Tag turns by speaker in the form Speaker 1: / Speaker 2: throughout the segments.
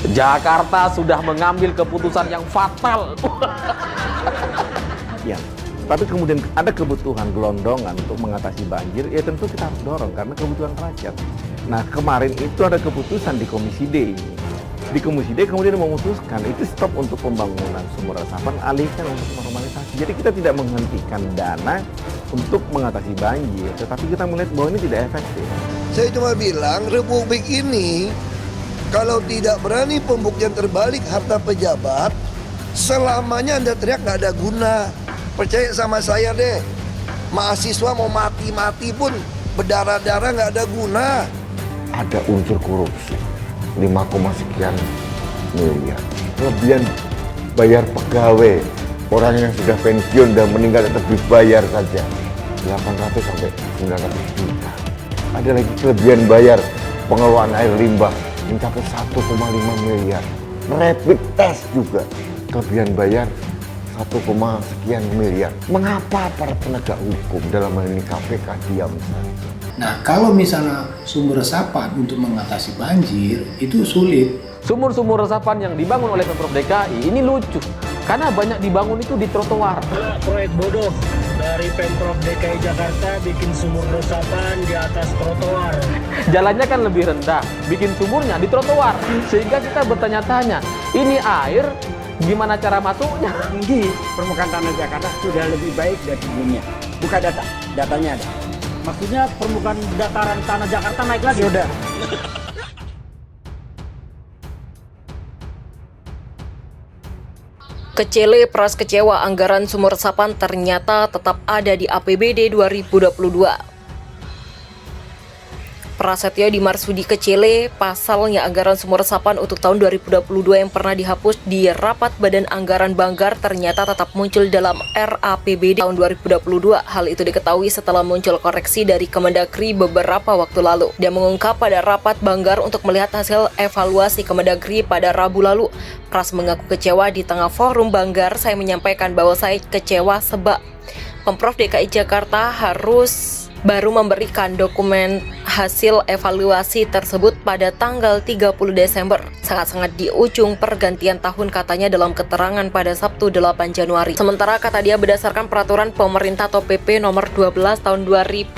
Speaker 1: Jakarta sudah mengambil keputusan yang fatal.
Speaker 2: Ya, tapi kemudian ada kebutuhan gelondongan untuk mengatasi banjir, ya tentu kita harus dorong karena kebutuhan rakyat. Nah, kemarin itu ada keputusan di Komisi D ini. Di Komisi D kemudian memutuskan itu stop untuk pembangunan sumur resapan, alihkan untuk normalisasi. Jadi kita tidak menghentikan dana untuk mengatasi banjir, tetapi kita melihat bahwa ini tidak efektif.
Speaker 3: Saya cuma bilang republik ini kalau tidak berani pembuktian terbalik harta pejabat, selamanya Anda teriak nggak ada guna. Percaya sama saya deh, mahasiswa mau mati-mati pun berdarah-darah nggak ada guna.
Speaker 4: Ada unsur korupsi 5, sekian miliar. Kelebihan bayar pegawai, orang yang sudah pensiun dan meninggal tetap dibayar saja 800 sampai 900 juta. Ada lagi kelebihan bayar pengelolaan air limbah mencapai 1,5 miliar. Rapid test juga kelebihan bayar 1, sekian miliar. Mengapa para penegak hukum dalam hal ini KPK diam saja?
Speaker 5: Nah, kalau misalnya sumur resapan untuk mengatasi banjir itu sulit.
Speaker 1: Sumur-sumur resapan yang dibangun oleh Pemprov DKI ini lucu karena banyak dibangun itu di trotoar.
Speaker 6: Proyek bodoh dari Pemprov DKI Jakarta bikin sumur resapan di atas trotoar.
Speaker 1: Jalannya kan lebih rendah, bikin sumurnya di trotoar. Sehingga kita bertanya-tanya, ini air gimana cara masuknya?
Speaker 7: Tinggi permukaan tanah Jakarta sudah lebih baik dari sebelumnya. Buka data, datanya ada.
Speaker 6: Maksudnya permukaan dataran tanah Jakarta naik lagi?
Speaker 7: Sudah.
Speaker 8: Kecele pras kecewa anggaran sumur resapan ternyata tetap ada di APBD 2022. Prasetyo di Marsudi Kecele, pasalnya anggaran sumur resapan untuk tahun 2022 yang pernah dihapus di rapat Badan Anggaran Banggar ternyata tetap muncul dalam RAPBD tahun 2022. Hal itu diketahui setelah muncul koreksi dari Kemendagri beberapa waktu lalu. Dia mengungkap pada rapat Banggar untuk melihat hasil evaluasi Kemendagri pada Rabu lalu. Pras mengaku kecewa di tengah forum Banggar. Saya menyampaikan bahwa saya kecewa sebab Pemprov DKI Jakarta baru memberikan dokumen hasil evaluasi tersebut pada tanggal 30 Desember. Sangat-sangat di ujung pergantian tahun katanya dalam keterangan pada Sabtu 8 Januari. Sementara kata dia berdasarkan peraturan pemerintah atau PP nomor 12 tahun 2019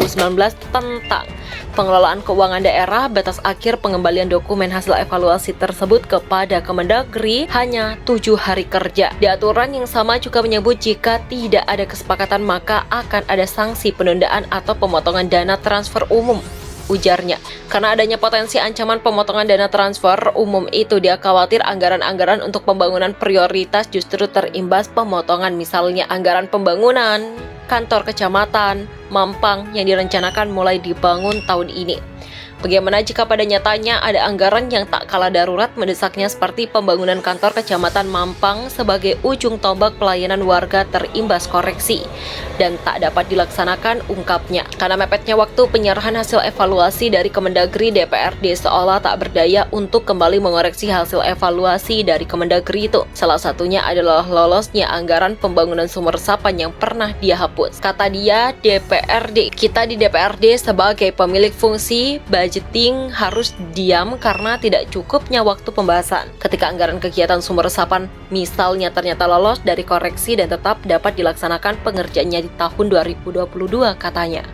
Speaker 8: tentang pengelolaan keuangan daerah, batas akhir pengembalian dokumen hasil evaluasi tersebut kepada Kemendagri hanya 7 hari kerja. Di aturan yang sama juga menyebut jika tidak ada kesepakatan maka akan ada sanksi penundaan atau pemotongan dana transfer umum, ujarnya. Karena adanya potensi ancaman pemotongan dana transfer umum itu, dia khawatir anggaran-anggaran untuk pembangunan prioritas justru terimbas pemotongan, misalnya anggaran pembangunan kantor kecamatan Mampang yang direncanakan mulai dibangun tahun ini. Bagaimana jika pada nyatanya ada anggaran yang tak kalah darurat mendesaknya seperti pembangunan kantor kecamatan Mampang sebagai ujung tombak pelayanan warga terimbas koreksi dan tak dapat dilaksanakan, ungkapnya. Karena mepetnya waktu penyerahan hasil evaluasi dari Kemendagri, DPRD seolah tak berdaya untuk kembali mengoreksi hasil evaluasi dari Kemendagri itu. Salah satunya adalah lolosnya anggaran pembangunan sumur resapan yang pernah dia hapus. Kata dia, kita di DPRD sebagai pemilik fungsi budgeting harus diam karena tidak cukupnya waktu pembahasan. Ketika anggaran kegiatan sumur resapan misalnya ternyata lolos dari koreksi dan tetap dapat dilaksanakan pengerjaannya di tahun 2022, katanya.